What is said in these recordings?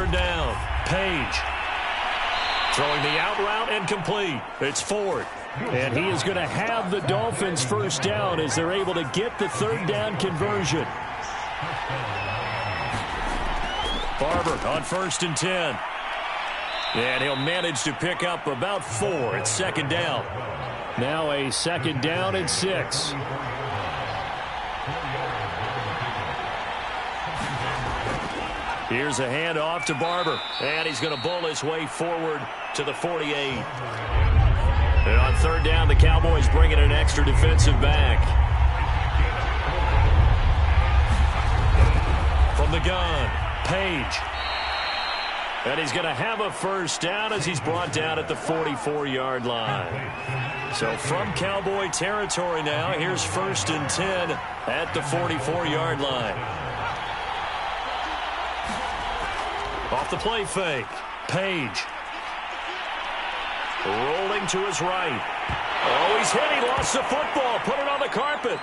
third down. Page. Throwing the out route and complete. It's Ford. And he is going to have the Dolphins first down as they're able to get the third down conversion. Barber on 1st and 10. And he'll manage to pick up about 4. It's second down. Now a second down and 6. Here's a handoff to Barber. And he's going to bowl his way forward to the 48. And on third down, the Cowboys bring in an extra defensive back. From the gun, Page. And he's going to have a first down as he's brought down at the 44-yard line. So from Cowboy territory now, here's 1st and 10 at the 44-yard line. Off the play fake, Page. Rolling to his right. Oh, he's hit. He lost the football. Put it on the carpet.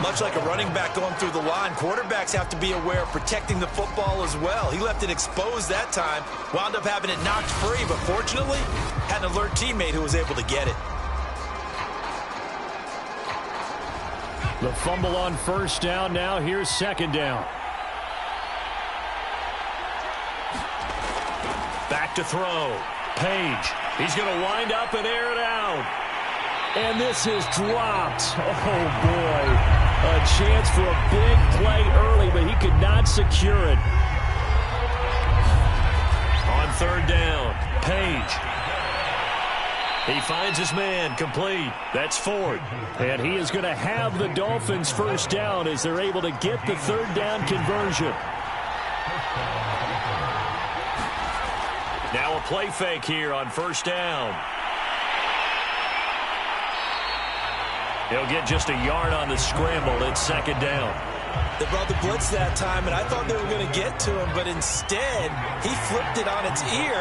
Much like a running back going through the line, quarterbacks have to be aware of protecting the football as well. He left it exposed that time, wound up having it knocked free, but fortunately, had an alert teammate who was able to get it. The fumble on first down. Now here's second down. Back to throw. Page. He's going to wind up and air it out. And this is dropped. Oh, boy. A chance for a big play early, but he could not secure it. On third down, Page. He finds his man, complete. That's Ford. And he is going to have the Dolphins first down as they're able to get the third down conversion. Now a play fake here on first down. He'll get just a yard on the scramble. It's second down. They brought the blitz that time, and I thought they were going to get to him, but instead, he flipped it on its ear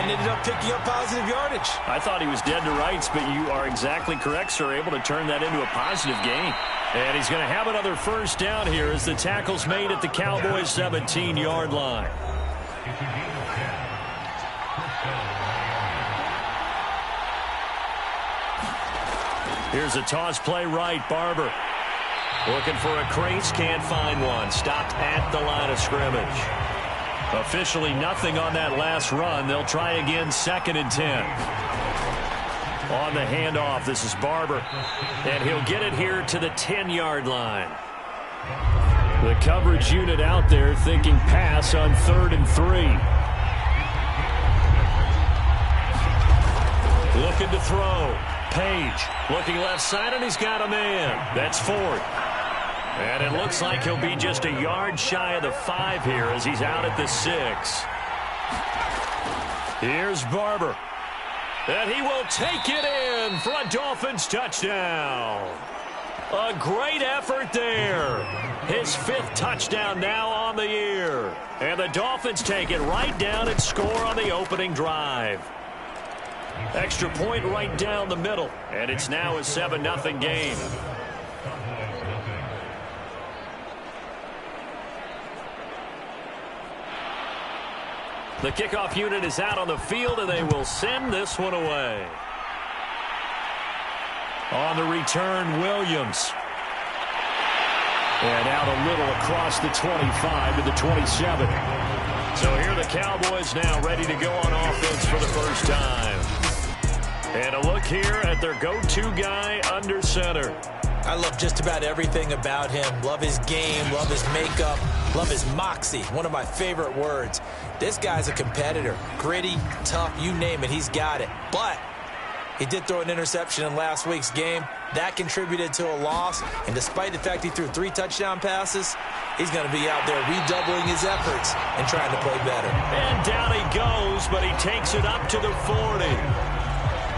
and ended up picking up positive yardage. I thought he was dead to rights, but you are exactly correct, sir, able to turn that into a positive gain. And he's going to have another first down here as the tackle's made at the Cowboys' 17-yard line. Here's a toss play right, Barber. Looking for a crease, can't find one. Stopped at the line of scrimmage. Officially nothing on that last run. They'll try again, 2nd and 10. On the handoff, this is Barber. And he'll get it here to the 10-yard line. The coverage unit out there thinking pass on 3rd and 3. Looking to throw. Page looking left side, and he's got a man. That's Ford. And it looks like he'll be just a yard shy of the 5 here as he's out at the 6. Here's Barber. And he will take it in for a Dolphins touchdown. A great effort there. His 5th touchdown now on the year. And the Dolphins take it right down and score on the opening drive. Extra point right down the middle, and it's now a 7-0 game. The kickoff unit is out on the field, and they will send this one away. On the return, Williams. And out a little across the 25 to the 27. So here are the Cowboys now ready to go on offense for the first time. And a look here at their go-to guy under center. I love just about everything about him. Love his game, love his makeup, love his moxie. One of my favorite words. This guy's a competitor. Gritty, tough, you name it, he's got it. But he did throw an interception in last week's game. That contributed to a loss. And despite the fact he threw 3 touchdown passes, he's going to be out there redoubling his efforts and trying to play better. And down he goes, but he takes it up to the 40.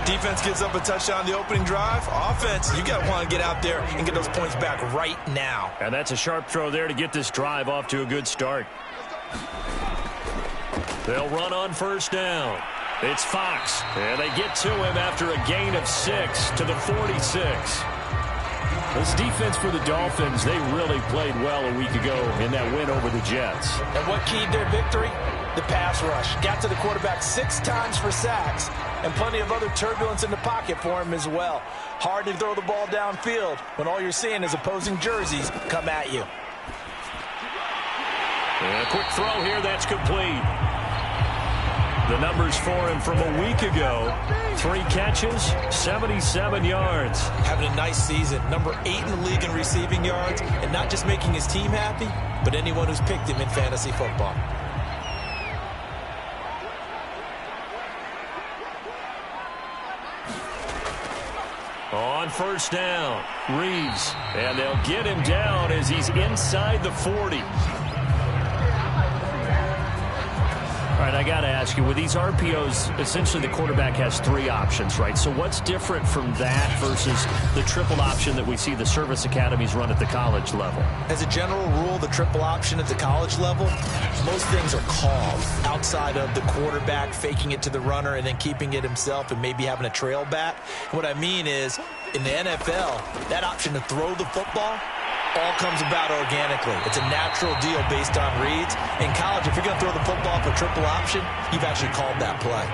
Defense gives up a touchdown the opening drive. Offense, you got to want to get out there and get those points back right now. And that's a sharp throw there to get this drive off to a good start. They'll run on first down. It's Fox, and they get to him after a gain of 6 to the 46. This defense for the Dolphins, they really played well a week ago in that win over the Jets. And what keyed their victory? The pass rush. Got to the quarterback 6 times for sacks, and plenty of other turbulence in the pocket for him as well. Hard to throw the ball downfield when all you're seeing is opposing jerseys come at you. And a quick throw here, that's complete. The numbers for him from a week ago: 3 catches, 77 yards. Having a nice season. Number 8 in the league in receiving yards, and not just making his team happy, but anyone who's picked him in fantasy football. On first down, Reeves, and they'll get him down as he's inside the 40. All right, I got to ask you, with these RPOs, essentially the quarterback has 3 options, right? So what's different from that versus the triple option that we see the service academies run at the college level? As a general rule, the triple option at the college level, most things are called outside of the quarterback faking it to the runner and then keeping it himself and maybe having a trail back. What I mean is, in the NFL, that option to throw the football all comes about organically. It's a natural deal based on reads. In college, if you're going to throw the football for triple option, you've actually called that play.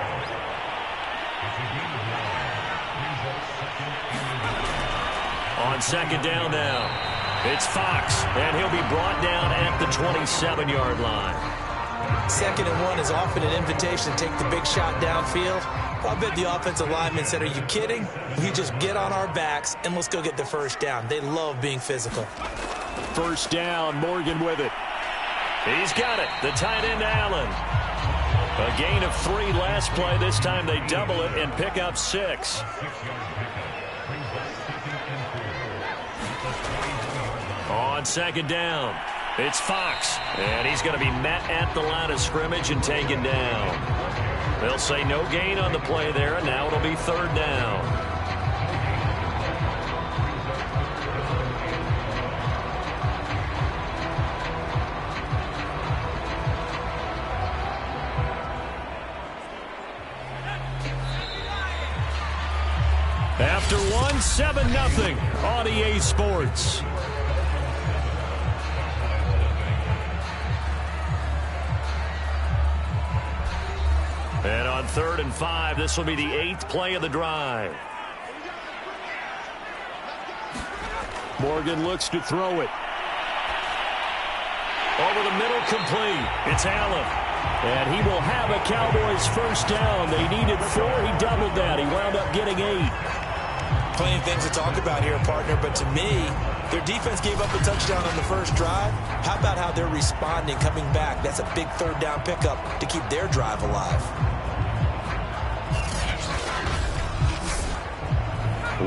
On second down now, it's Fox, and he'll be brought down at the 27-yard line. 2nd and 1 is often an invitation to take the big shot downfield. I bet the offensive lineman said, are you kidding? You just get on our backs and let's go get the first down. They love being physical. First down, Morgan with it. He's got it. The tight end, Allen. A gain of 3 last play. This time they double it and pick up 6. On second down, it's Fox, and he's going to be met at the line of scrimmage and taken down. They'll say no gain on the play there, and now it'll be 3rd down. After 1, 7-0 on EA Sports. And on 3rd and 5, this will be the 8th play of the drive. Morgan looks to throw it. Over the middle, complete. It's Allen. And he will have a Cowboys first down. They needed 4. He doubled that. He wound up getting 8. Plenty of things to talk about here, partner, but to me, their defense gave up a touchdown on the first drive. How about how they're responding, coming back? That's a big 3rd down pickup to keep their drive alive.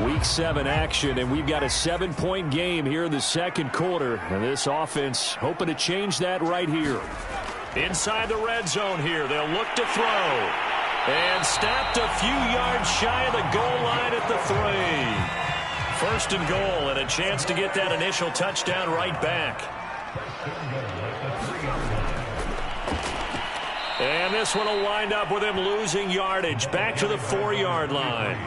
Week 7 action, and we've got a 7-point game here in the 2nd quarter. And this offense hoping to change that right here. Inside the red zone here, they'll look to throw. And stopped a few yards shy of the goal line at the 3. 1st and goal, and a chance to get that initial touchdown right back. And this one will wind up with him losing yardage back to the 4-yard line.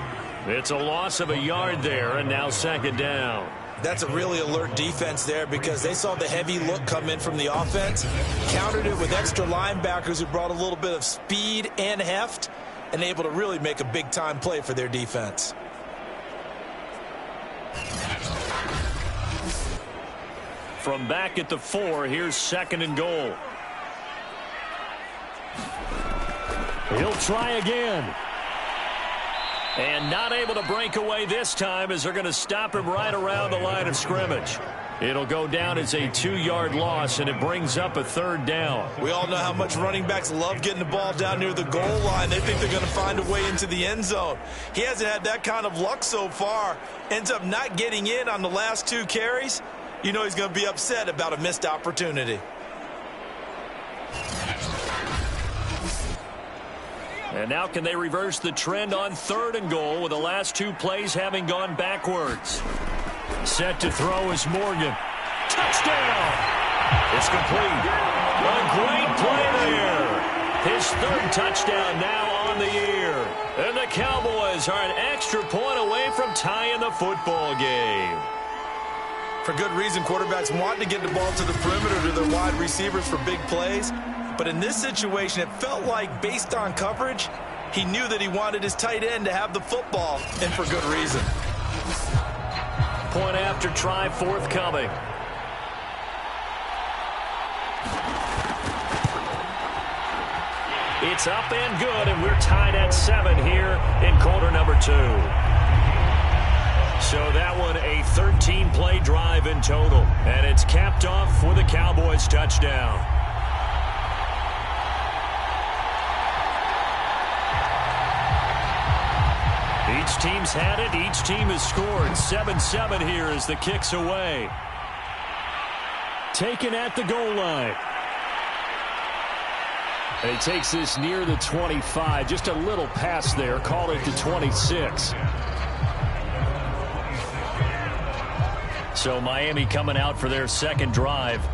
It's a loss of a yard there, and now 2nd down. That's a really alert defense there because they saw the heavy look come in from the offense, countered it with extra linebackers who brought a little bit of speed and heft, and able to really make a big-time play for their defense. From back at the 4, here's 2nd and goal. He'll try again. And not able to break away this time as they're going to stop him right around the line of scrimmage. It'll go down as a 2-yard loss, and it brings up a 3rd down. We all know how much running backs love getting the ball down near the goal line. They think they're going to find a way into the end zone. He hasn't had that kind of luck so far. Ends up not getting in on the last 2 carries. You know he's going to be upset about a missed opportunity. And now can they reverse the trend on 3rd and goal with the last 2 plays having gone backwards? Set to throw is Morgan. Touchdown! It's complete. A great play there. His 3rd touchdown now on the year. And the Cowboys are an extra point away from tying the football game. For good reason, quarterbacks want to get the ball to the perimeter to their wide receivers for big plays. But in this situation, it felt like, based on coverage, he knew that he wanted his tight end to have the football, and for good reason. Point after try forthcoming. It's up and good, and we're tied at 7 here in quarter number 2. So that one a 13-play drive in total, and it's capped off with a Cowboys touchdown. Each team's had it. Each team has scored. 7-7 here as the kick's away. Taken at the goal line. And he takes this near the 25. Just a little pass there. Called it to 26. So Miami coming out for their second drive.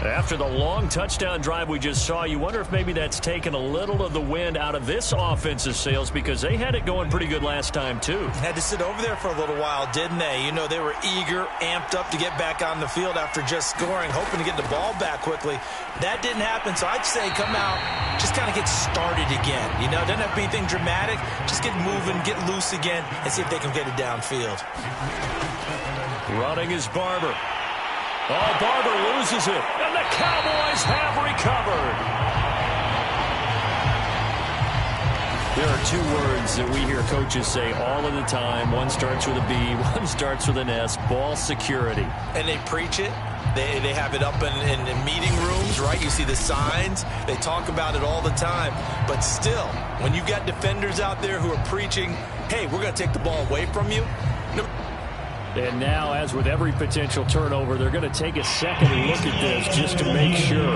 After the long touchdown drive we just saw, you wonder if maybe that's taken a little of the wind out of this offensive sails, because they had it going pretty good last time too. Had to sit over there for a little while, didn't they? You know, they were eager, amped up to get back on the field after just scoring, hoping to get the ball back quickly. That didn't happen, so I'd say come out, just kind of get started again. You know, doesn't have to be anything dramatic. Just get moving, get loose again, and see if they can get it downfield. Running is Barber. Oh, Barber loses it, and the Cowboys have recovered. There are two words that we hear coaches say all of the time. One starts with a B, one starts with an S, ball security. And they preach it. They have it up in meeting rooms, right? You see the signs. They talk about it all the time. But still, when you've got defenders out there who are preaching, hey, we're going to take the ball away from you. And now, as with every potential turnover, they're going to take a second look at this just to make sure.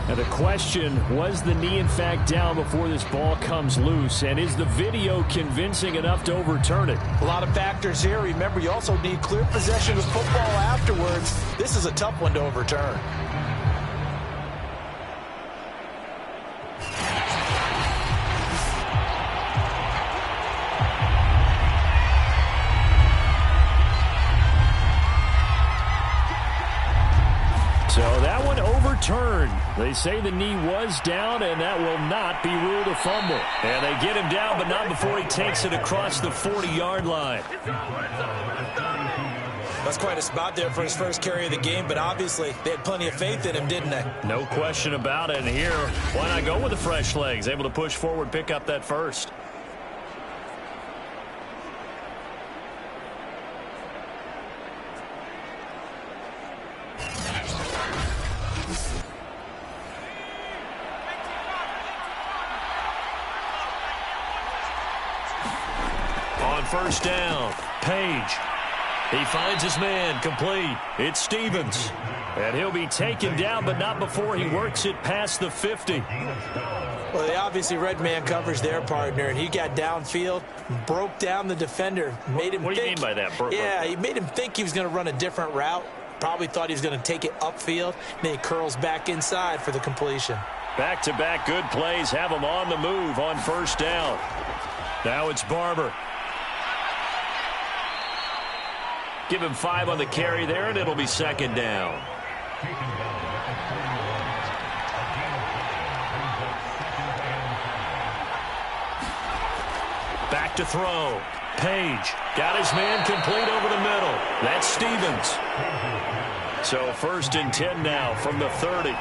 Now the question, was the knee in fact down before this ball comes loose? And is the video convincing enough to overturn it? A lot of factors here. Remember, you also need clear possession of football afterwards. This is a tough one to overturn. So that one overturned. They say the knee was down, and that will not be ruled a fumble. And they get him down, but not before he takes it across the 40-yard line. That's quite a spot there for his first carry of the game, but obviously they had plenty of faith in him, didn't they? No question about it. And here, why not go with the fresh legs? Able to push forward, pick up that first. First down, Page. He finds his man, complete. It's Stevens. And he'll be taken down, but not before he works it past the 50. Well, they obviously read man coverage their partner, and he got downfield, broke down the defender, made him What do you think, mean by that? he made him think he was going to run a different route. Probably thought he was going to take it upfield. Then he curls back inside for the completion. Back-to-back good plays have him on the move on first down. Now it's Barber. Give him 5 on the carry there, and it'll be second down. Back to throw. Page got his man complete over the middle. That's Stevens. So first and 10 now from the 30.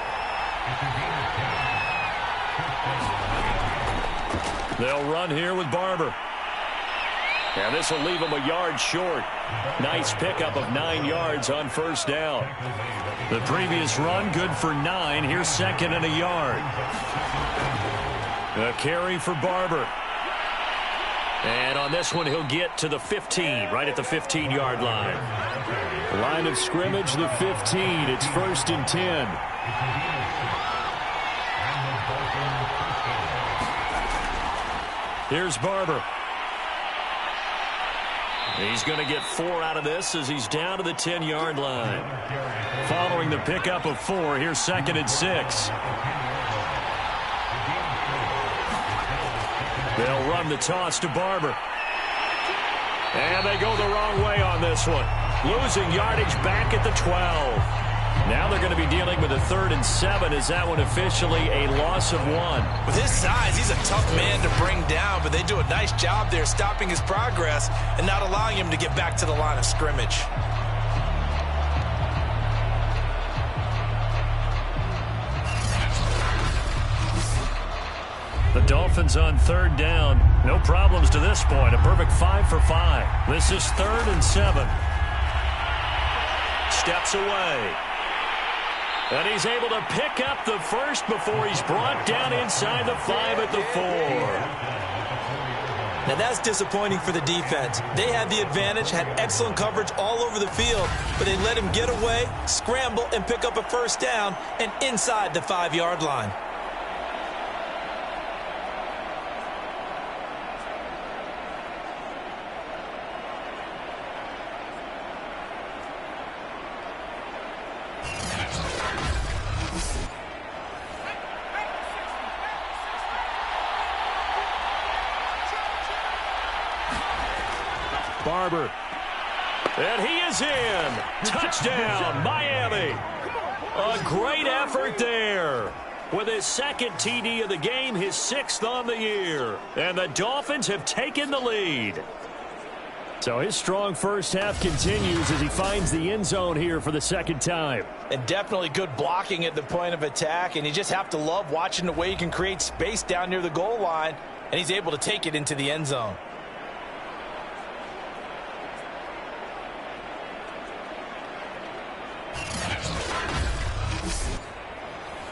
They'll run here with Barber. And this will leave him a yard short. Nice pickup of 9 yards on first down. The previous run, good for 9. Here's second and a yard. A carry for Barber. And on this one, he'll get to the 15, right at the 15-yard line. Line of scrimmage, the 15. It's first and 10. Here's Barber. He's going to get 4 out of this as he's down to the 10-yard line. Following the pickup of 4, here's second and 6. They'll run the toss to Barber. And they go the wrong way on this one. Losing yardage back at the 12. Now they're going to be dealing with a 3rd and 7. Is that one officially a loss of 1? With his size, he's a tough man to bring down, but they do a nice job there stopping his progress and not allowing him to get back to the line of scrimmage. The Dolphins on 3rd down. No problems to this point. A perfect 5 for 5. This is 3rd and 7. Steps away. And he's able to pick up the first before he's brought down inside the 5 at the 4. Now that's disappointing for the defense. They had the advantage, had excellent coverage all over the field, but they let him get away, scramble, and pick up a 1st down and inside the 5-yard line. Barber. And he is in. Touchdown, Miami. A great effort there. With his 2nd TD of the game, his 6th on the year. And the Dolphins have taken the lead. So his strong first half continues as he finds the end zone here for the 2nd time. And definitely good blocking at the point of attack. And you just have to love watching the way he can create space down near the goal line. And he's able to take it into the end zone.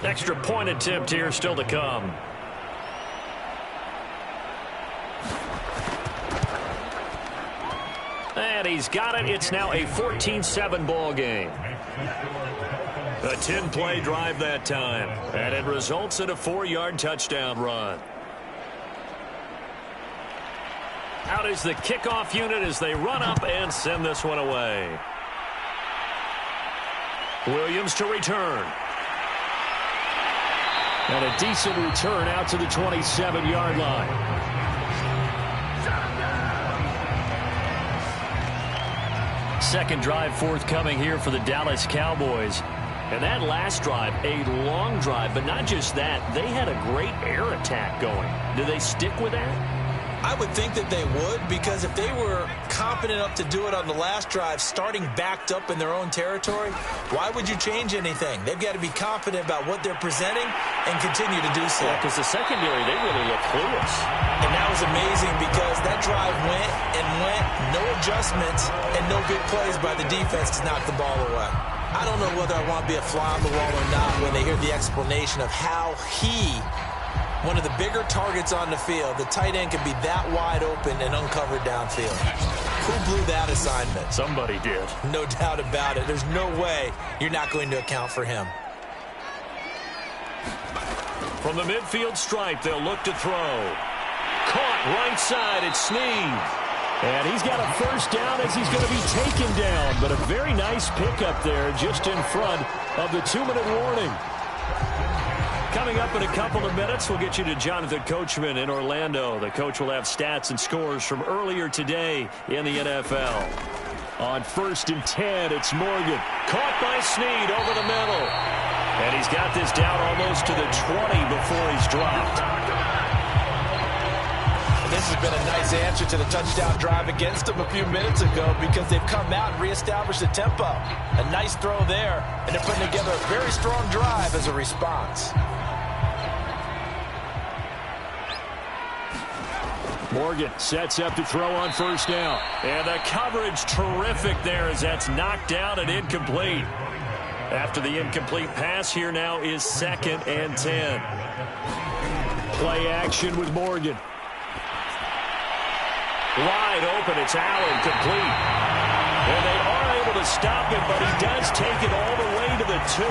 Extra point attempt here still to come. And he's got it. It's now a 14-7 ball game. A 10-play drive that time. And it results in a 4-yard touchdown run. Out is the kickoff unit as they run up and send this one away. Williams to return. And a decent return out to the 27-yard line. Second drive forthcoming here for the Dallas Cowboys. And that last drive, a long drive, but not just that. They had a great air attack going. Do they stick with that? I would think that they would, because if they were competent enough to do it on the last drive, starting backed up in their own territory, why would you change anything? They've got to be confident about what they're presenting and continue to do so. Yeah, because the secondary, they really look clueless. And that was amazing because that drive went and went, no adjustments, and no big plays by the defense to knock the ball away. I don't know whether I want to be a fly on the wall or not when they hear the explanation of how one of the bigger targets on the field, the tight end can be that wide open and uncovered downfield. Who blew that assignment? Somebody did. No doubt about it. There's no way you're not going to account for him. From the midfield stripe, they'll look to throw. Caught right side, it's Snead. And he's got a 1st down as he's going to be taken down. But a very nice pickup there just in front of the 2-minute warning. Coming up in a couple of minutes, we'll get you to Jonathan Coachman in Orlando. The coach will have stats and scores from earlier today in the NFL. On 1st and 10, it's Morgan. Caught by Snead over the middle. And he's got this down almost to the 20 before he's dropped. And this has been a nice answer to the touchdown drive against them a few minutes ago because they've come out and reestablished the tempo. A nice throw there, and they're putting together a very strong drive as a response. Morgan sets up to throw on 1st down. And the coverage terrific there as that's knocked down and incomplete. After the incomplete pass, here now is 2nd and 10. Play action with Morgan. Wide open, it's Allen, complete. And they are able to stop him, but he does take it all the way to the 2.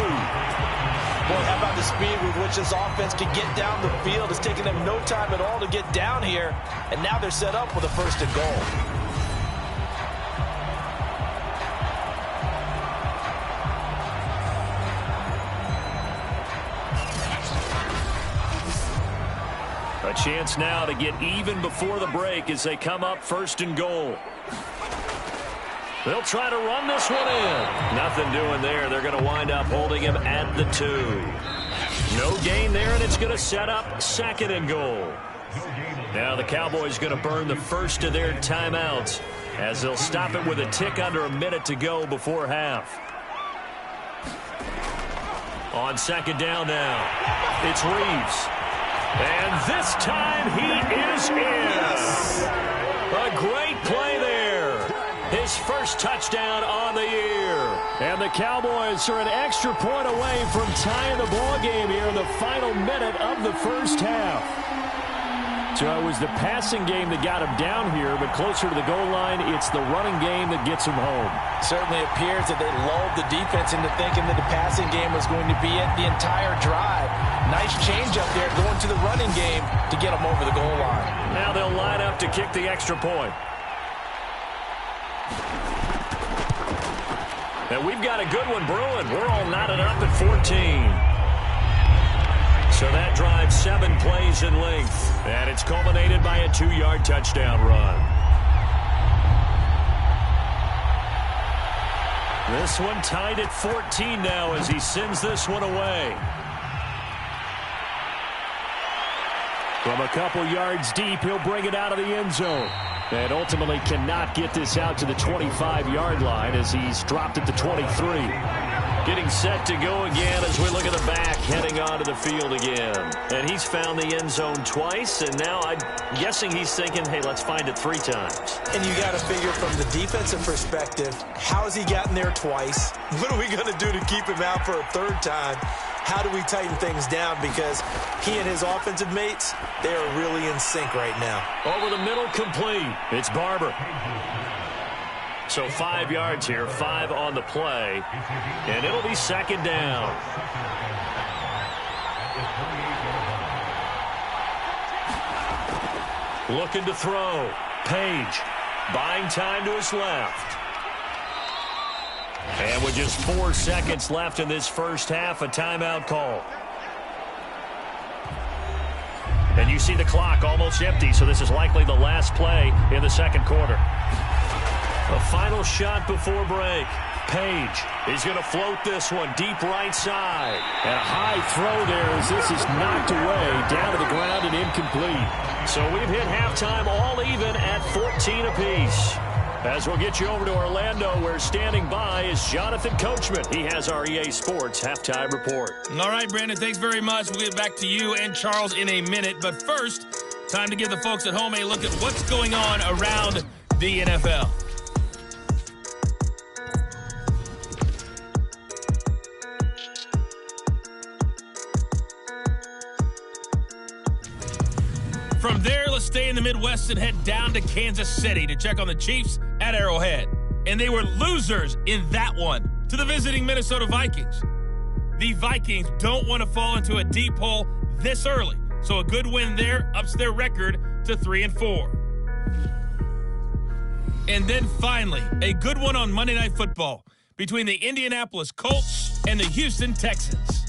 Boy, how about the speed with which this offense can get down the field? It's taken them no time at all to get down here, and now they're set up with a 1st and goal. A chance now to get even before the break as they come up 1st and goal. They'll try to run this one in. Nothing doing there. They're going to wind up holding him at the 2. No gain there, and it's going to set up 2nd and goal. Now the Cowboys going to burn the first of their timeouts as they'll stop it with a tick under a minute to go before half. On 2nd down now, it's Reeves. And this time he is in. A great play there. His first touchdown on the year. And the Cowboys are an extra point away from tying the ball game here in the final minute of the first half. So it was the passing game that got him down here, but closer to the goal line, it's the running game that gets him home. Certainly appears that they lulled the defense into thinking that the passing game was going to be it the entire drive. Nice change up there going to the running game to get them over the goal line. Now they'll line up to kick the extra point. And we've got a good one brewing. We're all knotted up at 14. So that drives 7 plays in length. And it's culminated by a 2-yard touchdown run. This one tied at 14 now as he sends this one away. From a couple yards deep, he'll bring it out of the end zone. And ultimately cannot get this out to the 25-yard line as he's dropped at the 23. Getting set to go again as we look at the back, heading onto the field again. And he's found the end zone twice, and now I'm guessing he's thinking, hey, let's find it 3 times. And you got to figure from the defensive perspective, how has he gotten there twice? What are we going to do to keep him out for a 3rd time? How do we tighten things down? Because he and his offensive mates, they are really in sync right now. Over the middle, complete. It's Barber. So 5 yards here, 5 on the play, and it'll be 2nd down. Looking to throw. Page buying time to his left. And with just 4 seconds left in this first half, a timeout call. And you see the clock almost empty, so this is likely the last play in the 2nd quarter. A final shot before break. Page is going to float this one deep right side. And a high throw there as this is knocked away, down to the ground and incomplete. So we've hit halftime all even at 14 apiece. As we'll get you over to Orlando, where standing by is Jonathan Coachman. He has our EA Sports halftime report. All right, Brandon, thanks very much. We'll get back to you and Charles in a minute. But first, time to give the folks at home a look at what's going on around the NFL. From there, let's stay in the Midwest and head down to Kansas City to check on the Chiefs at Arrowhead. And they were losers in that one to the visiting Minnesota Vikings. The Vikings don't want to fall into a deep hole this early, so a good win there ups their record to 3-4. And then finally, a good one on Monday Night Football between the Indianapolis Colts and the Houston Texans.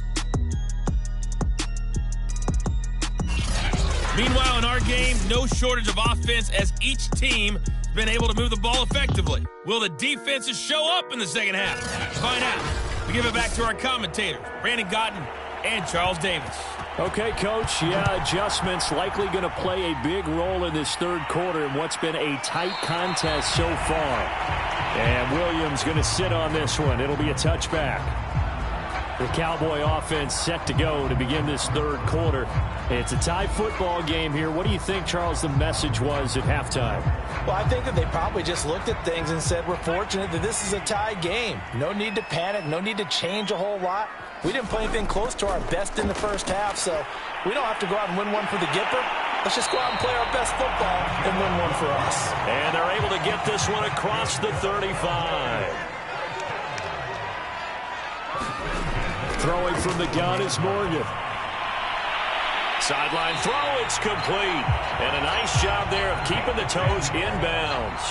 Meanwhile, in our game, no shortage of offense as each team has been able to move the ball effectively. Will the defenses show up in the second half? Find out. We give it back to our commentators, Brandon Gotten and Charles Davis. Okay, Coach. Yeah, adjustments likely going to play a big role in this 3rd quarter in what's been a tight contest so far. And Williams going to sit on this one. It'll be a touchback. The Cowboy offense set to go to begin this 3rd quarter. It's a tie football game here. What do you think, Charles, the message was at halftime? Well, I think that they probably just looked at things and said, we're fortunate that this is a tie game. No need to panic. No need to change a whole lot. We didn't play anything close to our best in the first half, so we don't have to go out and win one for the Gipper. Let's just go out and play our best football and win one for us. And they're able to get this one across the 35. Throwing from the gun is Morgan. Sideline throw, it's complete. And a nice job there of keeping the toes inbounds.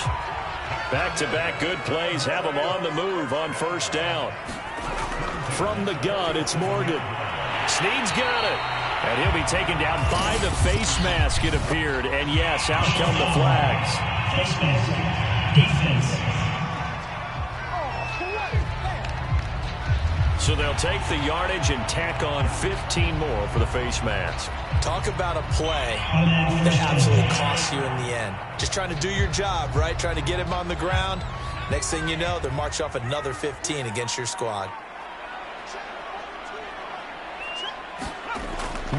Back-to-back good plays have them on the move on 1st down. From the gun, it's Morgan. Snead's got it. And he'll be taken down by the face mask, it appeared. And yes, out come the flags. Face mask, defense. So they'll take the yardage and tack on 15 more for the face mask. Talk about a play that absolutely costs you in the end. Just trying to do your job, right? Trying to get him on the ground. Next thing you know, they're marching off another 15 against your squad.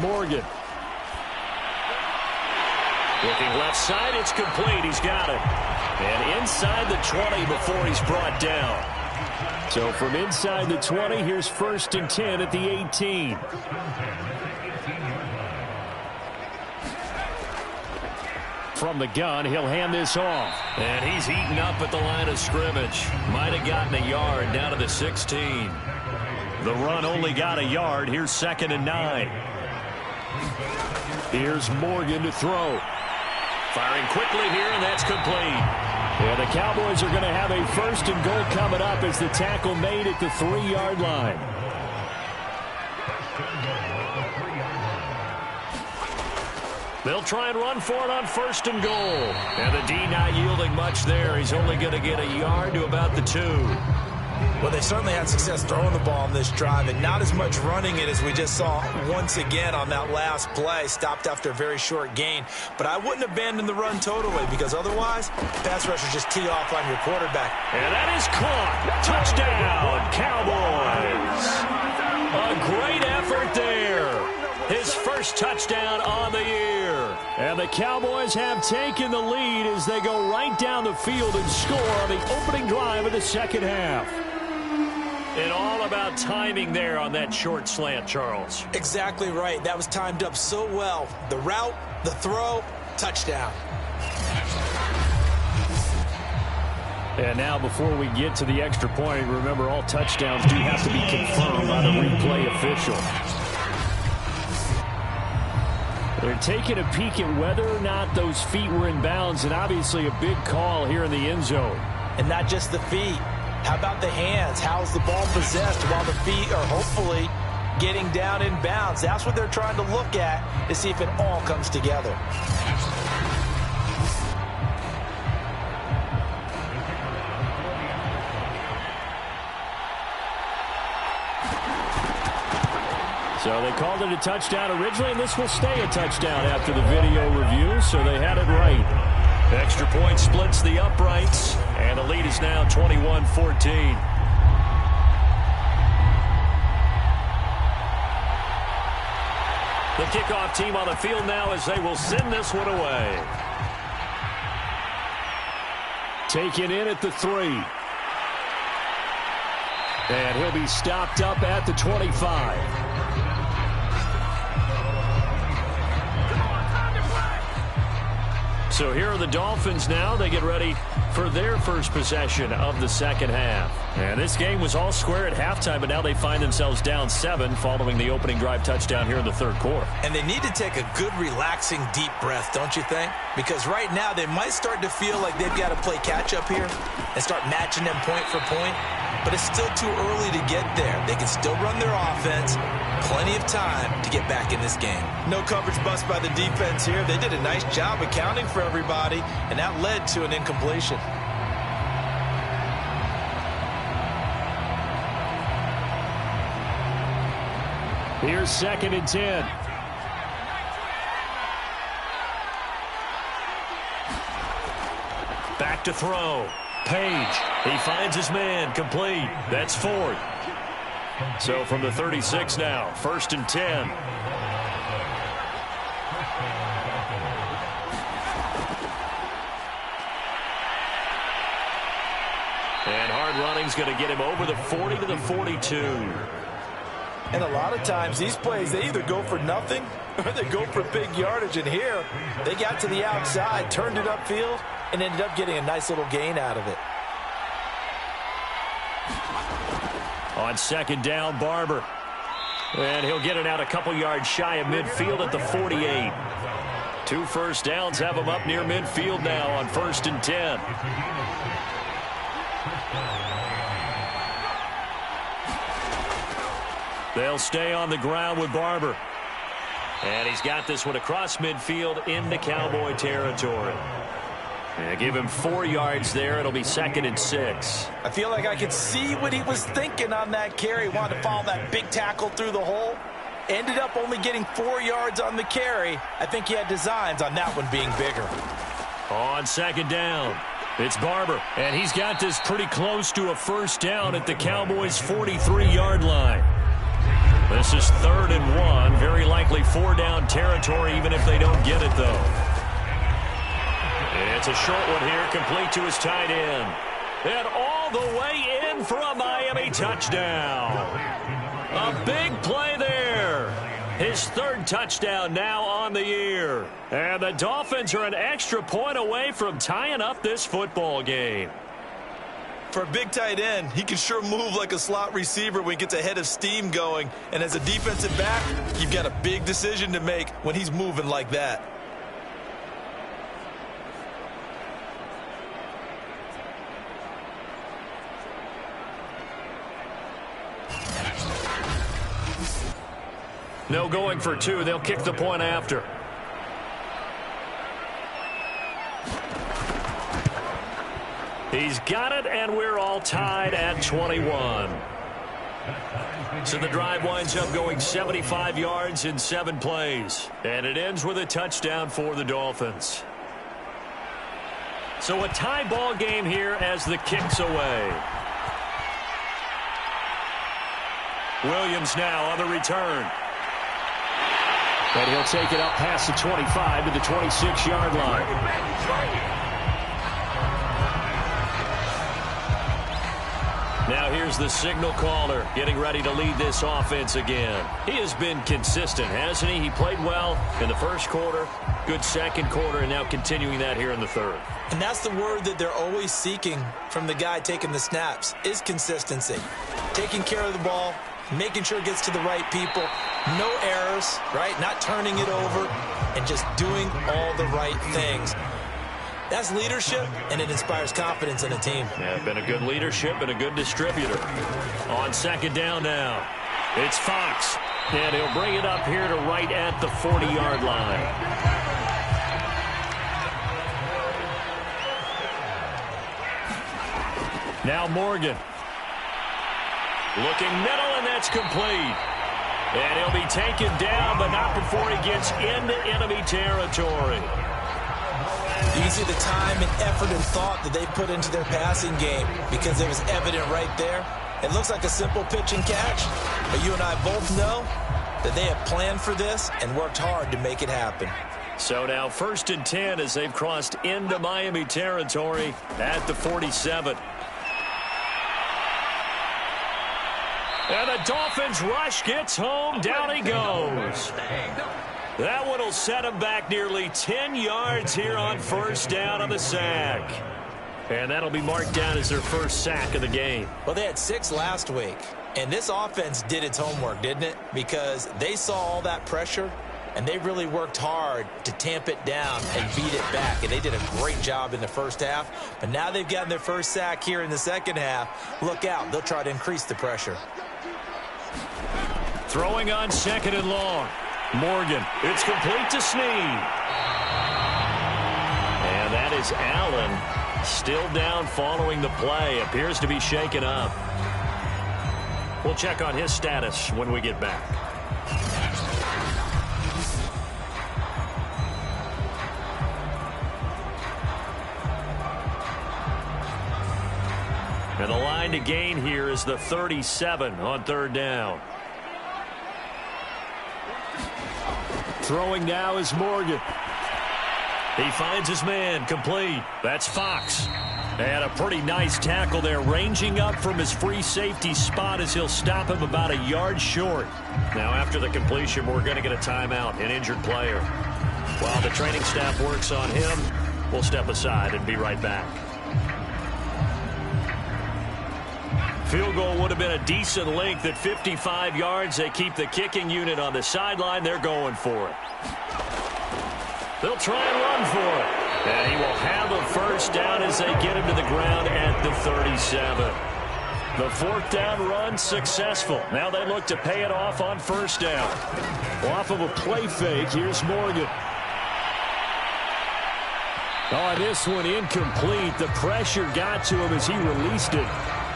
Morgan. Looking left side, it's complete. He's got it. And inside the 20 before he's brought down. So from inside the 20, here's 1st and 10 at the 18. From the gun, he'll hand this off. And he's eaten up at the line of scrimmage. Might have gotten a yard down to the 16. The run only got a yard. Here's 2nd and 9. Here's Morgan to throw. Firing quickly here, and that's complete. Yeah, the Cowboys are going to have a 1st and goal coming up as the tackle made at the 3-yard line. They'll try and run for it on 1st and goal. And the D not yielding much there. He's only going to get a yard to about the 2. Well, they certainly had success throwing the ball on this drive, and not as much running it as we just saw once again on that last play. Stopped after a very short gain. But I wouldn't abandon the run totally, because otherwise, pass rushers just tee off on your quarterback. And that is caught. Touchdown, Cowboys. A great effort there. His first touchdown on the year. And the Cowboys have taken the lead as they go right down the field and score on the opening drive of the second half. And all about timing there on that short slant, Charles. Exactly right. That was timed up so well. The route, the throw, touchdown. And now before we get to the extra point, remember all touchdowns do have to be confirmed by the replay official. They're taking a peek at whether or not those feet were in bounds, and obviously a big call here in the end zone. And not just the feet. How about the hands? How's the ball possessed while the feet are hopefully getting down in bounds? That's what they're trying to look at to see if it all comes together. So they called it a touchdown originally, and this will stay a touchdown after the video review, so they had it right. Extra point splits the uprights, and the lead is now 21-14. The kickoff team on the field now as they will send this one away. Taken in at the 3. And he'll be stopped up at the 25. So here are the Dolphins now. They get ready for their first possession of the second half. And this game was all square at halftime, but now they find themselves down 7 following the opening drive touchdown here in the third quarter. And they need to take a good, relaxing, deep breath, don't you think? Because right now they might start to feel like they've got to play catch-up here and start matching them point for point. But it's still too early to get there. They can still run their offense. Plenty of time to get back in this game. No coverage bust by the defense here. They did a nice job accounting for everybody, and that led to an incompletion. Here's 2nd and 10. Back to throw. Page. He finds his man. Complete. That's 4th. So from the 36 now, 1st and 10. And hard running's going to get him over the 40 to the 42. And a lot of times these plays, they either go for nothing or they go for big yardage. And here, they got to the outside, turned it upfield, and ended up getting a nice little gain out of it. On 2nd down, Barber. And he'll get it out a couple yards shy of midfield at the 48. 2 first downs have him up near midfield now on 1st and 10. They'll stay on the ground with Barber. And he's got this one across midfield into Cowboy territory. Yeah, give him 4 yards there. It'll be 2nd and 6. I feel like I could see what he was thinking on that carry. Wanted to follow that big tackle through the hole. Ended up only getting 4 yards on the carry. I think he had designs on that one being bigger. On 2nd down, it's Barber, and he's got this pretty close to a 1st down at the Cowboys' 43-yard line. This is 3rd and 1, very likely 4-down territory even if they don't get it, though. It's a short one here, complete to his tight end. And all the way in for a Miami touchdown. A big play there. His 3rd touchdown now on the year. And the Dolphins are an extra point away from tying up this football game. For a big tight end, he can sure move like a slot receiver when he gets a head of steam going. And as a defensive back, you've got a big decision to make when he's moving like that. No going for 2. They'll kick the point after. He's got it, and we're all tied at 21. So the drive winds up going 75 yards in 7 plays. And it ends with a touchdown for the Dolphins. So a tie ball game here as the kick's away. Williams now on the return. And he'll take it up past the 25 to the 26-yard line. Now here's the signal caller getting ready to lead this offense again. He has been consistent, hasn't he? He played well in the 1st quarter, good 2nd quarter, and now continuing that here in the 3rd. And that's the word that they're always seeking from the guy taking the snaps, is consistency. Taking care of the ball, making sure it gets to the right people, no errors, right? Not turning it over, and just doing all the right things. That's leadership, and it inspires confidence in a team. Yeah, been a good leadership and a good distributor. On 2nd down now, it's Fox, and he'll bring it up here to right at the 40-yard line. Now Morgan. Looking middle, and that's complete. And he'll be taken down, but not before he gets into enemy territory. You can see the time and effort and thought that they put into their passing game because it was evident right there. It looks like a simple pitch and catch, but you and I both know that they have planned for this and worked hard to make it happen. So now 1st and 10 as they've crossed into Miami territory at the 47. And the Dolphins rush gets home. Down he goes. That one will set him back nearly 10 yards here on 1st down on the sack. And that'll be marked down as their 1st sack of the game. Well, they had 6 last week. And this offense did its homework, didn't it? Because they saw all that pressure, and they really worked hard to tamp it down and beat it back. And they did a great job in the 1st half. But now they've gotten their 1st sack here in the 2nd half. Look out. They'll try to increase the pressure. Throwing on 2nd and long. Morgan, it's complete to Snead. And that is Allen, still down following the play. Appears to be shaken up. We'll check on his status when we get back. And the line to gain here is the 37 on 3rd down. Throwing now is Morgan. He finds his man, complete. That's Fox. And a pretty nice tackle there, ranging up from his free safety spot as he'll stop him about a yard short. Now after the completion, we're going to get a timeout, an injured player. While the training staff works on him, we'll step aside and be right back. Field goal would have been a decent length at 55 yards. They keep the kicking unit on the sideline. They're going for it. They'll try and run for it. And he will have a 1st down as they get him to the ground at the 37. The 4th down run successful. Now they look to pay it off on 1st down. Off of a play fake, here's Morgan. Oh, this one incomplete. The pressure got to him as he released it.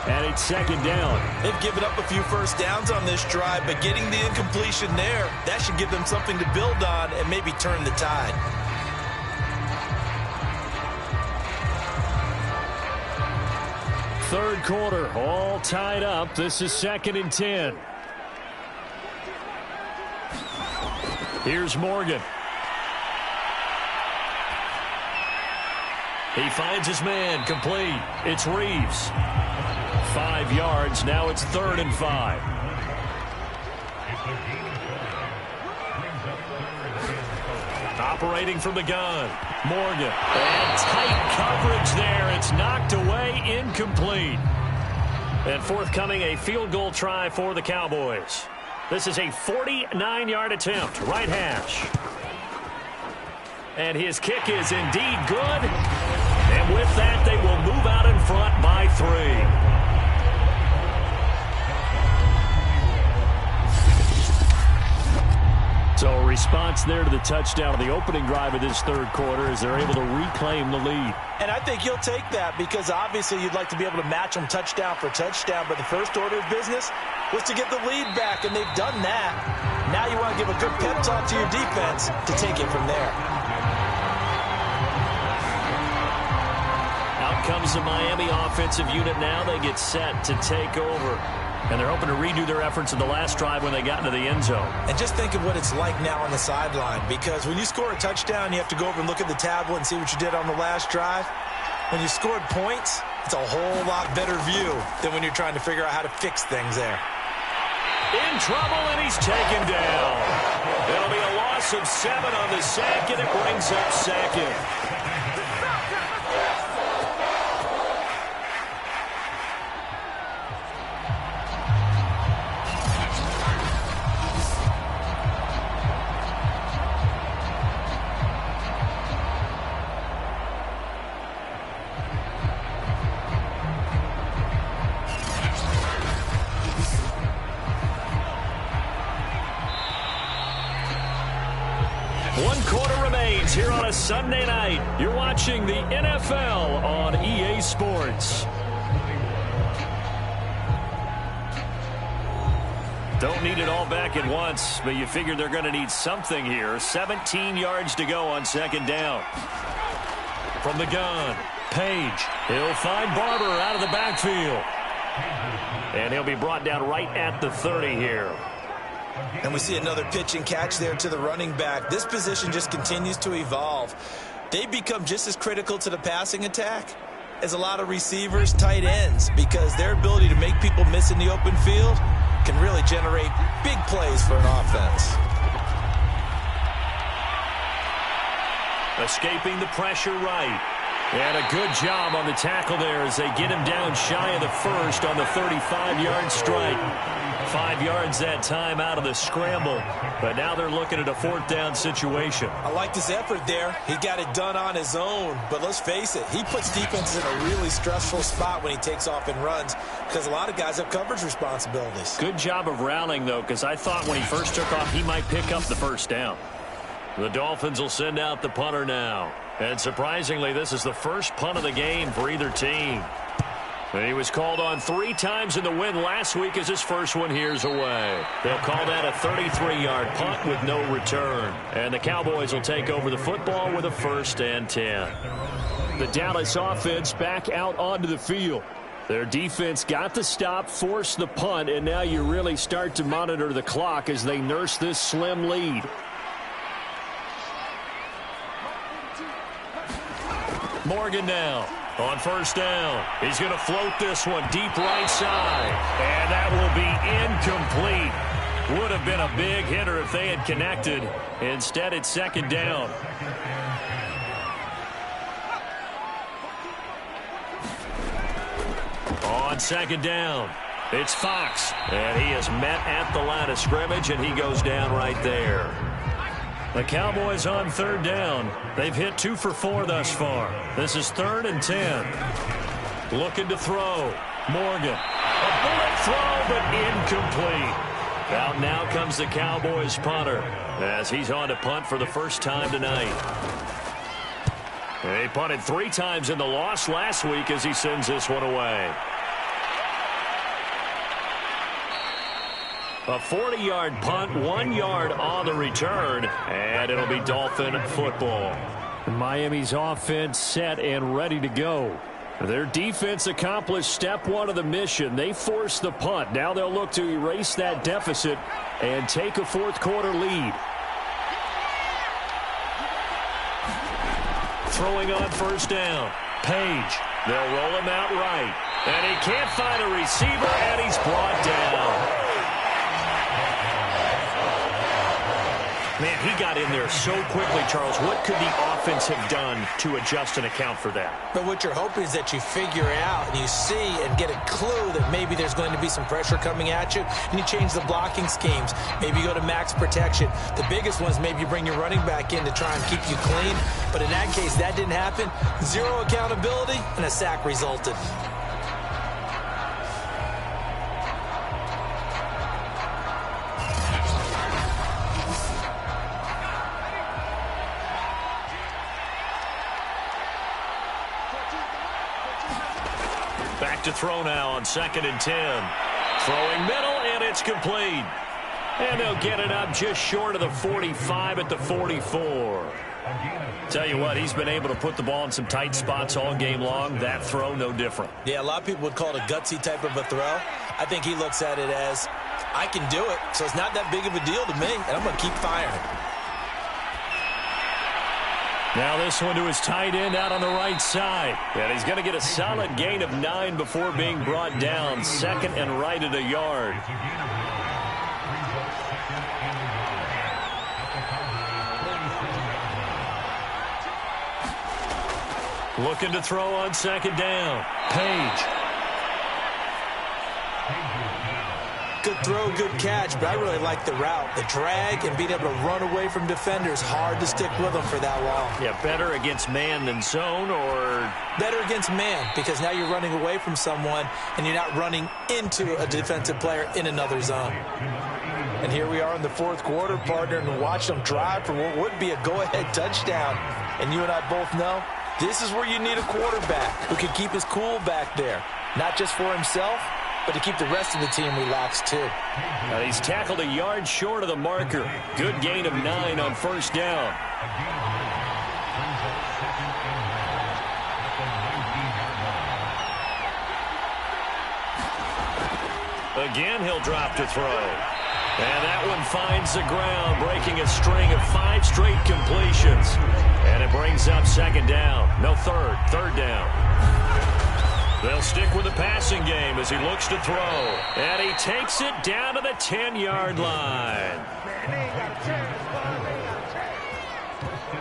And it's second down. They've given up a few first downs on this drive, but getting the incompletion there, that should give them something to build on and maybe turn the tide. Third quarter, all tied up. This is 2nd and 10. Here's Morgan. He finds his man, complete. It's Reeves. 5 yards. Now it's 3rd and 5. Operating from the gun. Morgan. And tight coverage there. It's knocked away, incomplete. And forthcoming, a field goal try for the Cowboys. This is a 49-yard attempt, right hash. And his kick is indeed good. And with that, they will move out in front by 3. So a response there to the touchdown of the opening drive of this third quarter as they're able to reclaim the lead. And I think you'll take that because obviously you'd like to be able to match them touchdown for touchdown, but the first order of business was to get the lead back, and they've done that. Now you want to give a good pep talk to your defense to take it from there. Out comes the Miami offensive unit now. They get set to take over. And they're hoping to redo their efforts in the last drive when they got into the end zone. And just think of what it's like now on the sideline, because when you score a touchdown, you have to go over and look at the tablet and see what you did on the last drive. When you scored points, it's a whole lot better view than when you're trying to figure out how to fix things there. In trouble, and he's taken down. It'll be a loss of 7 on the sack, and it brings up 2nd. Here on a Sunday night, you're watching the NFL on EA Sports. Don't need it all back at once, but you figure they're going to need something here. 17 yards to go on 2nd down. From the gun, Page. He'll find Barber out of the backfield. And he'll be brought down right at the 30 here. And we see another pitch and catch there to the running back. This position just continues to evolve. They become just as critical to the passing attack as a lot of receivers, tight ends, because their ability to make people miss in the open field can really generate big plays for an offense. Escaping the pressure right. And a good job on the tackle there as they get him down shy of the first on the 35-yard strike. 5 yards that time out of the scramble. But now they're looking at a 4th down situation. I like this effort there. He got it done on his own. But let's face it, he puts defenses in a really stressful spot when he takes off and runs because a lot of guys have coverage responsibilities. Good job of rallying, though, because I thought when he first took off, he might pick up the first down. The Dolphins will send out the punter now. And surprisingly, this is the first punt of the game for either team. And he was called on 3 times in the win last week as his first one here's away. They'll call that a 33-yard punt with no return. And the Cowboys will take over the football with a 1st and 10. The Dallas offense back out onto the field. Their defense got the stop, forced the punt, and now you really start to monitor the clock as they nurse this slim lead. Morgan now on 1st down. He's going to float this one deep right side. And that will be incomplete. Would have been a big hitter if they had connected. Instead, it's 2nd down. On 2nd down, it's Fox. And he is met at the line of scrimmage, and he goes down right there. The Cowboys on 3rd down. They've hit 2 for 4 thus far. This is 3rd and 10. Looking to throw. Morgan. A bullet throw, but incomplete. Out now comes the Cowboys punter as he's on to punt for the first time tonight. He punted 3 times in the loss last week as he sends this one away. A 40-yard punt, 1 yard on the return, and it'll be Dolphin football. Miami's offense set and ready to go. Their defense accomplished step 1 of the mission. They forced the punt. Now they'll look to erase that deficit and take a fourth-quarter lead. Throwing on first down. Page. They'll roll him out right. And he can't find a receiver, and he's brought down. Man, he got in there so quickly, Charles. What could the offense have done to adjust and account for that? But what you're hoping is that you figure out and you see and get a clue that maybe there's going to be some pressure coming at you, and you change the blocking schemes. Maybe you go to max protection. The biggest one is maybe you bring your running back in to try and keep you clean. But in that case, that didn't happen. 0 accountability, and a sack resulted. Back to throw now on 2nd and 10. Throwing middle, and it's complete. And they'll get it up just short of the 45 at the 44. Tell you what, he's been able to put the ball in some tight spots all game long. That throw, no different. Yeah, a lot of people would call it a gutsy type of a throw. I think he looks at it as, I can do it, so it's not that big of a deal to me, and I'm going to keep firing. Now this one to his tight end out on the right side. And he's going to get a solid gain of 9 before being brought down. 2nd and right at a yard. Looking to throw on 2nd down. Page. Good throw, good catch, but I really like the route. The drag and being able to run away from defenders. Hard to stick with them for that long. Yeah, better against man than zone, or? Better against man, because now you're running away from someone and you're not running into a defensive player in another zone. And here we are in the 4th quarter, partner, and watch them drive for what would be a go-ahead touchdown. And you and I both know this is where you need a quarterback who can keep his cool back there, not just for himself, but to keep the rest of the team relaxed, too. Now he's tackled a yard short of the marker. Good gain of 9 on first down. Again, he'll drop to throw. And that one finds the ground, breaking a string of 5 straight completions. And it brings up 2nd down. No, third down. They'll stick with the passing game as he looks to throw. And he takes it down to the 10-yard line.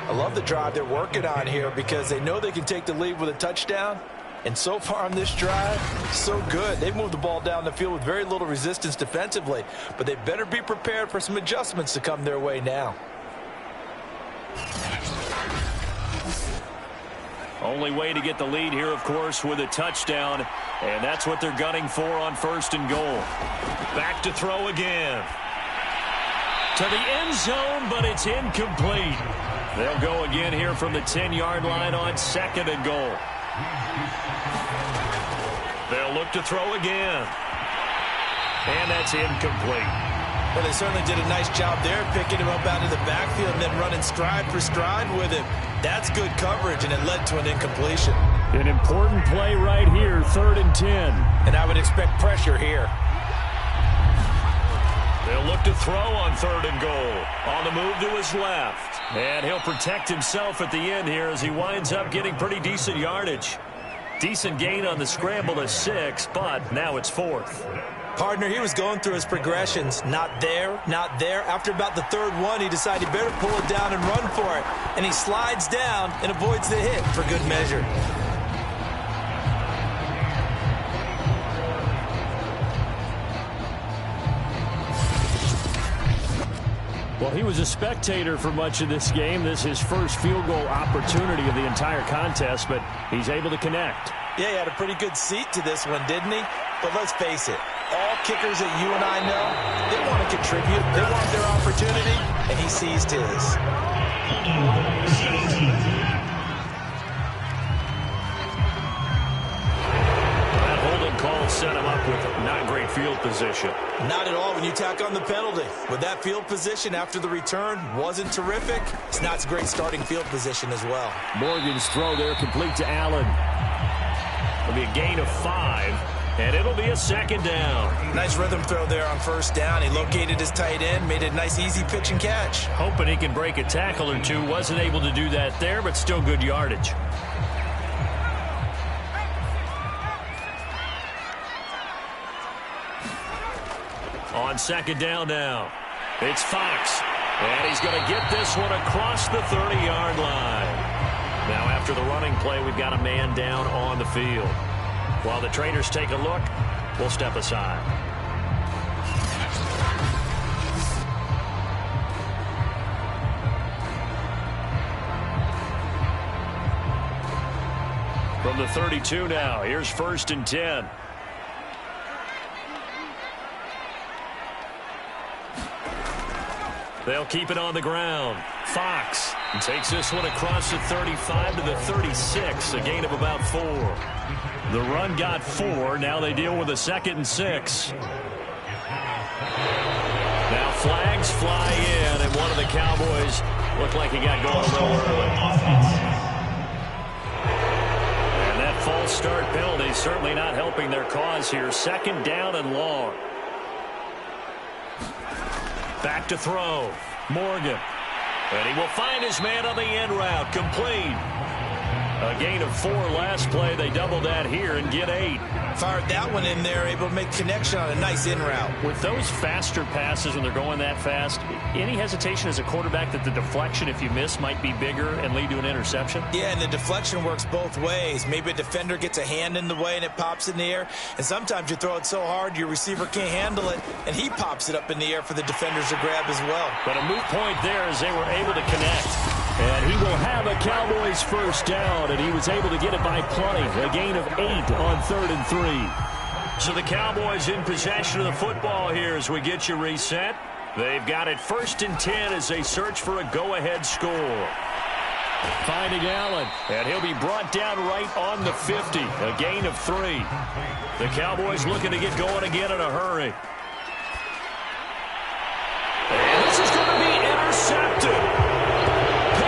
I love the drive they're working on here because they know they can take the lead with a touchdown. And so far on this drive, so good. They've moved the ball down the field with very little resistance defensively. But they better be prepared for some adjustments to come their way now. Only way to get the lead here, of course, with a touchdown. And that's what they're gunning for on 1st and goal. Back to throw again. To the end zone, but it's incomplete. They'll go again here from the 10-yard line on 2nd and goal. They'll look to throw again. And that's incomplete. Well, they certainly did a nice job there, picking him up out of the backfield and then running stride for stride with him. That's good coverage, and it led to an incompletion. An important play right here, 3rd and 10. And I would expect pressure here. They'll look to throw on 3rd and goal. On the move to his left. And he'll protect himself at the end here as he winds up getting pretty decent yardage. Decent gain on the scramble to 6, but now it's 4th. Partner, he was going through his progressions. Not there, not there. After about the 3rd one, he decided he better pull it down and run for it. And he slides down and avoids the hit for good measure. Well, he was a spectator for much of this game. This is his first field goal opportunity of the entire contest, but he's able to connect. Yeah, he had a pretty good seat to this one, didn't he? But let's face it, all kickers that you and I know, they want to contribute. They want their opportunity, and he seized his. position. Not at all when you tack on the penalty. With that field position after the return wasn't terrific, it's not a great starting field position as well. Morgan's throw there complete to Allen. It'll be a gain of 5, and it'll be a second down. Nice rhythm throw there on first down. He located his tight end, made it a nice easy pitch and catch. Hoping he can break a tackle or two. Wasn't able to do that there, but still good yardage. On second down now, it's Fox, and he's going to get this one across the 30-yard line. Now after the running play, we've got a man down on the field. While the trainers take a look, we'll step aside. From the 32 now, here's 1st and 10. They'll keep it on the ground. Fox takes this one across the 35 to the 36, a gain of about 4. The run got 4. Now they deal with a 2nd and 6. Now flags fly in, and one of the Cowboys looked like he got going a little early. And that false start penalty certainly not helping their cause here. 2nd down and long. Back to throw. Morgan. And he will find his man on the end route. Complete. A gain of 4 last play. They double that here and get 8. Fired that one in there, able to make connection on a nice in route. With those faster passes when they're going that fast, any hesitation as a quarterback that the deflection, if you miss, might be bigger and lead to an interception? Yeah, and the deflection works both ways. Maybe a defender gets a hand in the way and it pops in the air. And sometimes you throw it so hard your receiver can't handle it, and he pops it up in the air for the defenders to grab as well. But a moot point there as they were able to connect. And he will have a Cowboys first down, and he was able to get it by plenty. A gain of 8 on 3rd and 3. So the Cowboys in possession of the football here as we get you reset. They've got it 1st and 10 as they search for a go-ahead score. Finding Allen, and he'll be brought down right on the 50. A gain of 3. The Cowboys looking to get going again in a hurry. And this is going to be intercepted.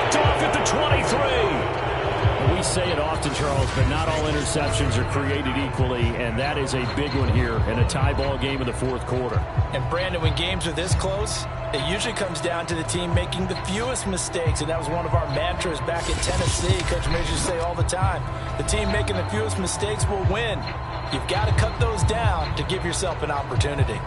Off at the 23. We say it often, Charles, but not all interceptions are created equally, and that is a big one here in a tie ball game in the 4th quarter. And Brandon, when games are this close, it usually comes down to the team making the fewest mistakes, and that was one of our mantras back in Tennessee. Coach Major say all the time, the team making the fewest mistakes will win. You've got to cut those down to give yourself an opportunity.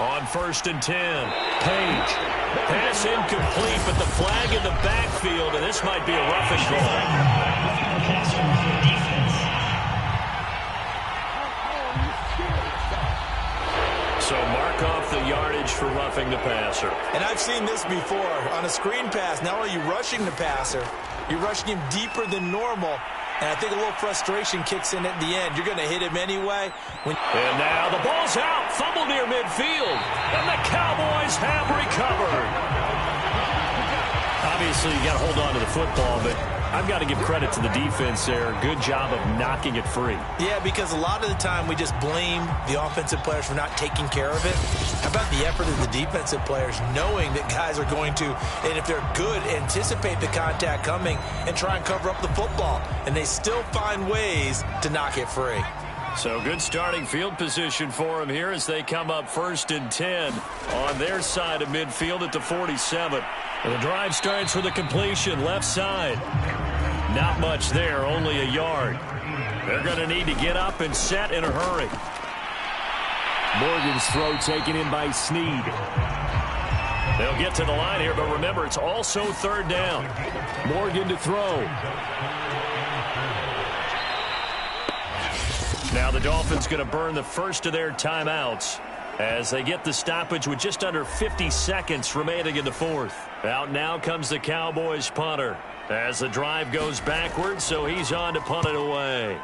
On 1st and 10, Page. Pass incomplete, but the flag in the backfield, and this might be a roughing call. So mark off the yardage for roughing the passer. And I've seen this before. On a screen pass, not only are you rushing the passer, you're rushing him deeper than normal. And I think a little frustration kicks in at the end. You're going to hit him anyway. And now the ball's out. Fumble near midfield. And the Cowboys have recovered. Obviously, you got to hold on to the football, but I've got to give credit to the defense there. Good job of knocking it free. Yeah, because a lot of the time we just blame the offensive players for not taking care of it. How about the effort of the defensive players knowing that guys are going to, and if they're good, anticipate the contact coming and try and cover up the football. And they still find ways to knock it free. So good starting field position for them here as they come up 1st and 10 on their side of midfield at the 47. And the drive starts with a completion left side. Not much there, only a yard. They're going to need to get up and set in a hurry. Morgan's throw taken in by Snead. They'll get to the line here, but remember, it's also 3rd down. Morgan to throw. Now the Dolphins going to burn the first of their timeouts as they get the stoppage with just under 50 seconds remaining in the 4th. Out now comes the Cowboys punter as the drive goes backwards, so he's on to punt it away.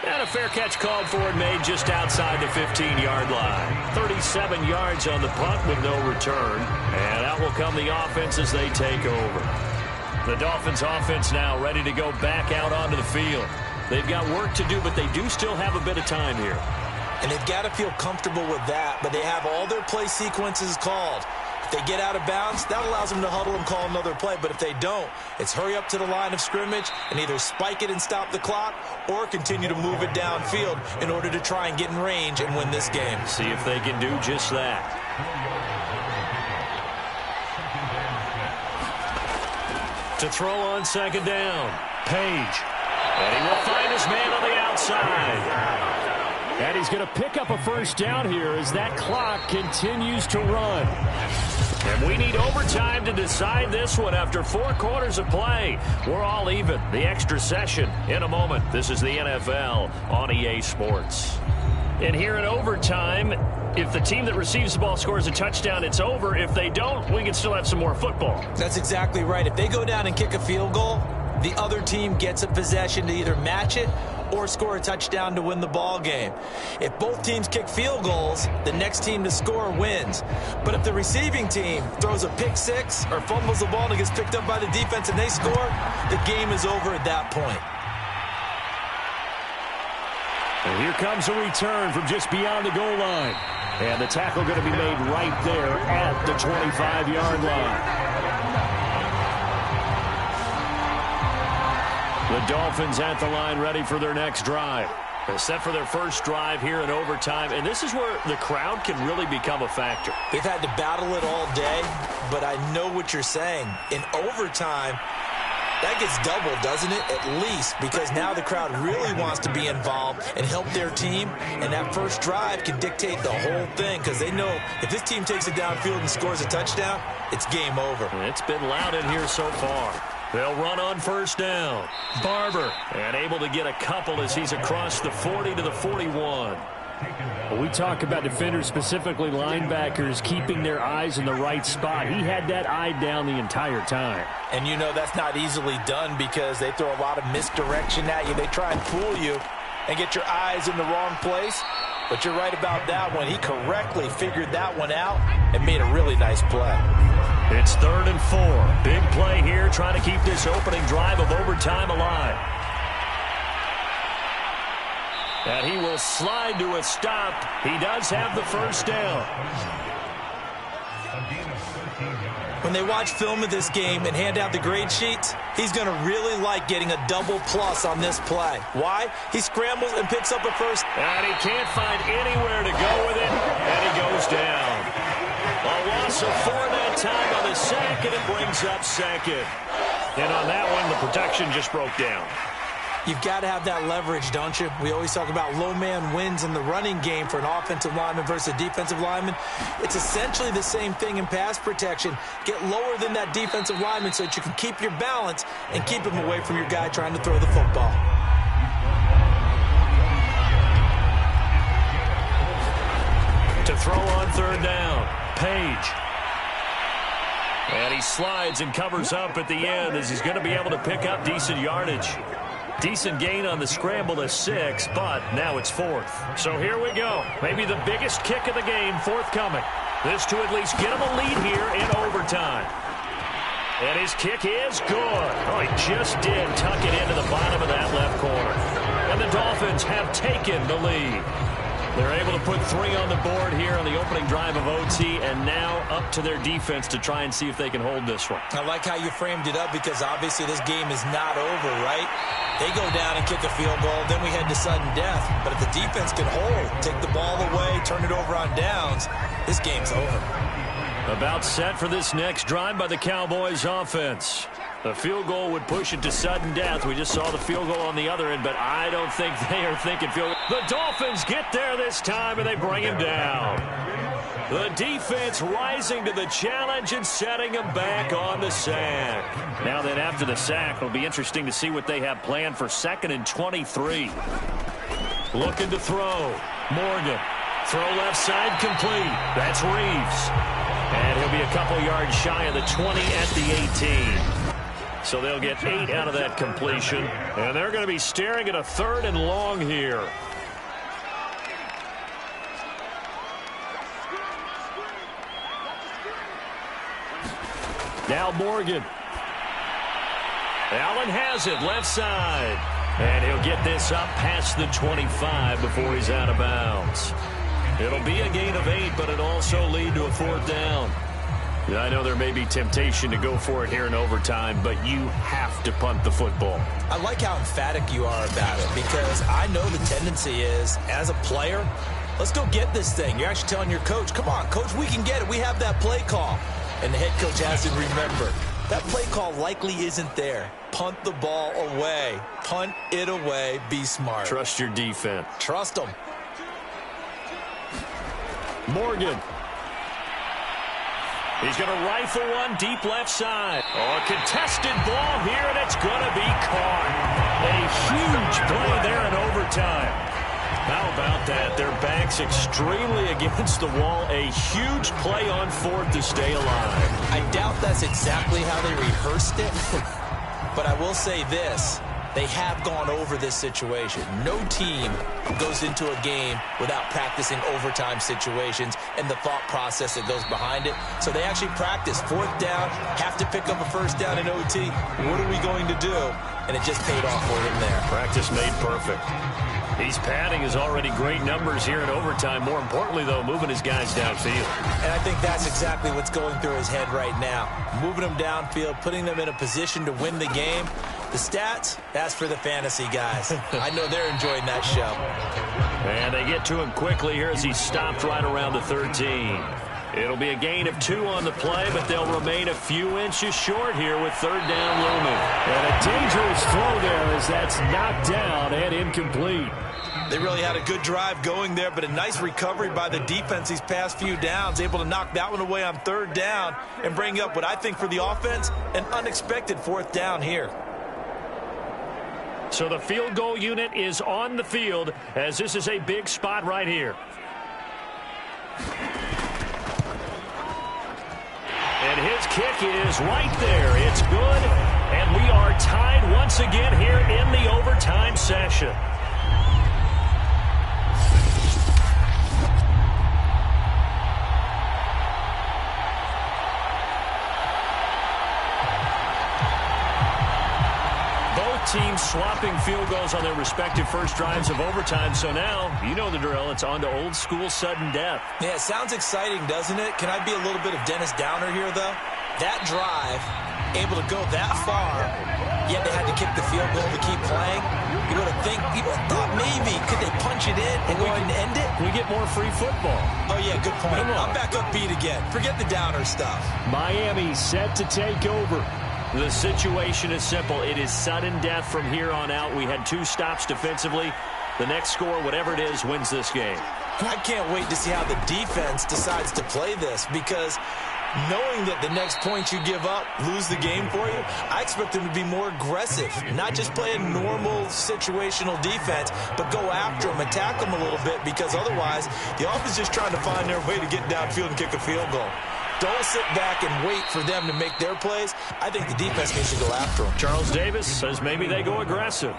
And a fair catch called for and made just outside the 15-yard line. 37 yards on the punt with no return. And out will come the offense as they take over. The Dolphins offense now ready to go back out onto the field. They've got work to do, but they do still have a bit of time here. And they've got to feel comfortable with that, but they have all their play sequences called. If they get out of bounds, that allows them to huddle and call another play. But if they don't, it's hurry up to the line of scrimmage and either spike it and stop the clock or continue to move it downfield in order to try and get in range and win this game. See if they can do just that. To throw on second down, Page. And he will find his man on the outside. And he's going to pick up a first down here as that clock continues to run. And we need overtime to decide this one after 4 quarters of play. We're all even. The extra session in a moment. This is the NFL on EA Sports. And here in overtime, if the team that receives the ball scores a touchdown, it's over. If they don't, we can still have some more football. That's exactly right. If they go down and kick a field goal, the other team gets a possession to either match it or score a touchdown to win the ball game. If both teams kick field goals, the next team to score wins. But if the receiving team throws a pick six or fumbles the ball and it gets picked up by the defense and they score, the game is over at that point. And here comes a return from just beyond the goal line. And the tackle going to be made right there at the 25-yard line. The Dolphins at the line ready for their next drive. They're set for their first drive here in overtime, and this is where the crowd can really become a factor. They've had to battle it all day, but I know what you're saying. In overtime, that gets doubled, doesn't it? At least, because now the crowd really wants to be involved and help their team, and that first drive can dictate the whole thing because they know if this team takes it downfield and scores a touchdown, it's game over. It's been loud in here so far. They'll run on first down. Barber, and able to get a couple as he's across the 40 to the 41. We talk about defenders, specifically linebackers, keeping their eyes in the right spot. He had that eye down the entire time. And you know that's not easily done because they throw a lot of misdirection at you. They try and fool you and get your eyes in the wrong place. But you're right about that one. He correctly figured that one out and made a really nice play. It's 3rd and 4. Big play here, trying to keep this opening drive of overtime alive. And he will slide to a stop. He does have the first down. When they watch film of this game and hand out the grade sheets, he's going to really like getting a double plus on this play. Why? He scrambles and picks up a first. And he can't find anywhere to go with it, and he goes down. A loss of 4 that time on the sack, and it brings up second. And on that one, the protection just broke down. You've got to have that leverage, don't you? We always talk about low man wins in the running game for an offensive lineman versus a defensive lineman. It's essentially the same thing in pass protection. Get lower than that defensive lineman so that you can keep your balance and keep him away from your guy trying to throw the football. To throw on 3rd down, Page. And he slides and covers up at the end as he's going to be able to pick up decent yardage. Decent gain on the scramble to 6, but now it's 4th. So here we go. Maybe the biggest kick of the game forthcoming. This to at least get him a lead here in overtime. And his kick is good. Oh, he just did tuck it into the bottom of that left corner. And the Dolphins have taken the lead. They're able to put 3 on the board here on the opening drive of OT, and now up to their defense to try and see if they can hold this one. I like how you framed it up because obviously this game is not over, right? They go down and kick a field goal, then we head to sudden death. But if the defense can hold, take the ball away, turn it over on downs, this game's over. About set for this next drive by the Cowboys offense. The field goal would push it to sudden death. We just saw the field goal on the other end, but I don't think they are thinking field goal. The Dolphins get there this time, and they bring him down. The defense rising to the challenge and setting him back on the sack. Now then, after the sack, it'll be interesting to see what they have planned for 2nd and 23. Looking to throw. Morgan. Throw left side complete. That's Reeves. And he'll be a couple yards shy of the 20 at the 18. So they'll get 8 out of that completion. And they're going to be staring at a 3rd and long here. Now Morgan. Allen has it, left side. And he'll get this up past the 25 before he's out of bounds. It'll be a gain of 8, but it'll also lead to a 4th down. I know there may be temptation to go for it here in overtime, but you have to punt the football. I like how emphatic you are about it, because I know the tendency is, as a player, let's go get this thing. You're actually telling your coach, come on, coach, we can get it. We have that play call. And the head coach has to remember, that play call likely isn't there. Punt the ball away. Punt it away. Be smart. Trust your defense. Trust them. Morgan. He's going to rifle one deep left side. Oh, a contested ball here, and it's going to be caught. A huge play there in overtime. How about that? Their back's extremely against the wall. A huge play on 4th to stay alive. I doubt that's exactly how they rehearsed it, but I will say this. They have gone over this situation. No team goes into a game without practicing overtime situations and the thought process that goes behind it. So they actually practice 4th down, have to pick up a 1st down in OT. What are we going to do? And it just paid off for him there. Practice made perfect. He's padding his already great numbers here in overtime. More importantly, though, moving his guys downfield. And I think that's exactly what's going through his head right now. Moving them downfield, putting them in a position to win the game. The stats, that's for the fantasy guys. I know they're enjoying that show. And they get to him quickly here as he stopped right around the 13. It'll be a gain of 2 on the play, but they'll remain a few inches short here with 3rd down looming. And a dangerous throw there as that's knocked down and incomplete. They really had a good drive going there, but a nice recovery by the defense these past few downs, able to knock that one away on 3rd down and bring up what I think for the offense, an unexpected 4th down here. So the field goal unit is on the field as this is a big spot right here. And his kick is right there. It's good. And we are tied once again here in the overtime session. Teams swapping field goals on their respective first drives of overtime. So now, you know the drill. It's on to old school sudden death. Yeah, it sounds exciting, doesn't it? Can I be a little bit of Dennis Downer here, though? That drive, able to go that far, yet they had to kick the field goal to keep playing. You would have thought maybe, could they punch it in and go ahead and end it? We get more free football. Oh, yeah, good point. I'm back upbeat again. Forget the Downer stuff. Miami set to take over. The situation is simple. It is sudden death from here on out. We had 2 stops defensively. The next score, whatever it is, wins this game. I can't wait to see how the defense decides to play this, because knowing that the next point you give up, lose the game for you, I expect them to be more aggressive, not just play a normal situational defense, but go after them, attack them a little bit, because otherwise the offense is just trying to find their way to get downfield and kick a field goal. Don't sit back and wait for them to make their plays. I think the defense needs to go after them. Charles Davis says maybe they go aggressive.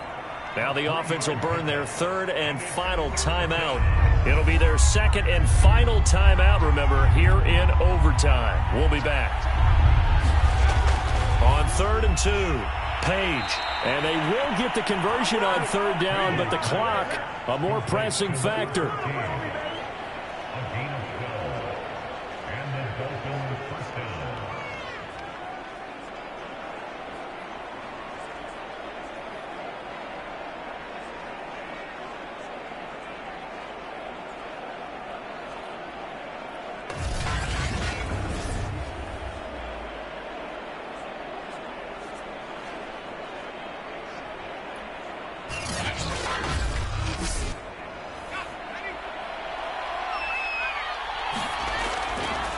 Now the offense will burn their 3rd and final timeout. It'll be their 2nd and final timeout, remember, here in overtime. We'll be back. On 3rd and 2, Page. And they will get the conversion on 3rd down, but the clock, a more pressing factor.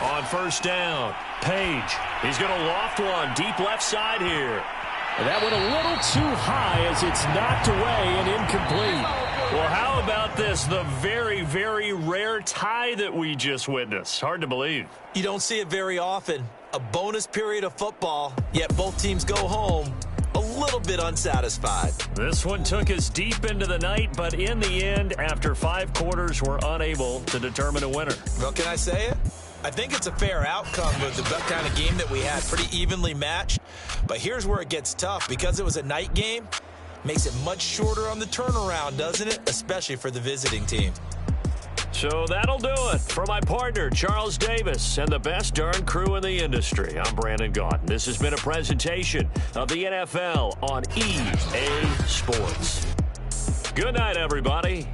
On 1st down, Page. He's going to loft one deep left side here. And that went a little too high as it's knocked away and incomplete. Well, how about this? The very, very rare tie that we just witnessed. Hard to believe. You don't see it very often. a bonus period of football, yet both teams go home a little bit unsatisfied. This one took us deep into the night, but in the end, after 5 quarters, we're unable to determine a winner. Well, can I say it? I think it's a fair outcome with the kind of game that we had, pretty evenly matched. But here's where it gets tough. Because it was a night game, makes it much shorter on the turnaround, doesn't it? Especially for the visiting team. So that'll do it. For my partner, Charles Davis, and the best darn crew in the industry, I'm Brandon Gaudin. This has been a presentation of the NFL on EA Sports. Good night, everybody.